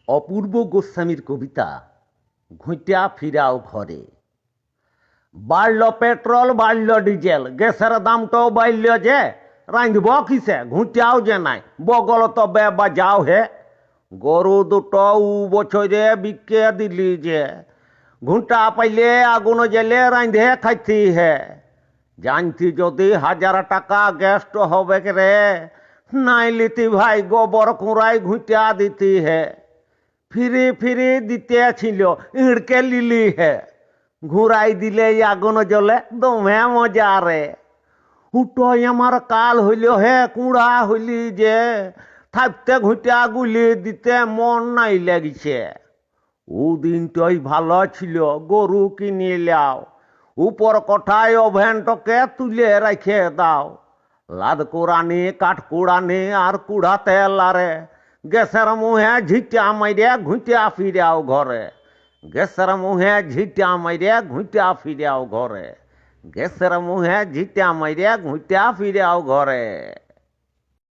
অপূর্ব গোস্বামীর কবিতা ঘুঁটিয়া ফিরাও ঘরে। বাড়ল পেট্রোল, বাড়ল ডিজেল, গ্যাসের দামটাও বাড়ল যে, রাঁধব কিসে, ঘুঁটিয়াও যে নাই, বগল তবে বাজাও হে। গরু দুটো বছরে বিকে দিলি যে, ঘুঁটা পাইলে আগুন জেলে রাঁধে খাইতি হে। জানতি যদি 1000 টাকা গ্যাস হবে রে, নাই লিতি ভাই গোবর কুড়াই ঘুঁটিয়া দিতি হে। ফিরে ফিরে দিতে ছিল, ইড়কে লিলি হে। ঘুরাই দিলে আগুন জ্বলে, দমে মজা রে। উটোই আমার কাল হইল হে, কুড়া হইলি যে, থাকতে ঘুঁটিয়া গুলি দিতে মন নাই লেগেছে। ও দিনটাই ভালো ছিল, গরু কিনে লাও, উপর কোঠায় ওভেনটাকে তুলে রেখে দাও। লাদ কুড়ানি, কাঠ কুড়ানি আর কুড়া তেল আরে, গ্যাসের মুহে ঝিটা মাইরে ঘুঁটিয়া ফিরাও ঘরে। গ্যাসের মুহে ঝিটা মাইরে ঘুঁটিয়া ফিরাও ঘরে। গ্যাসের মুহে ঝিটা মাইরে ঘুঁটিয়া ফিরাও ঘরে।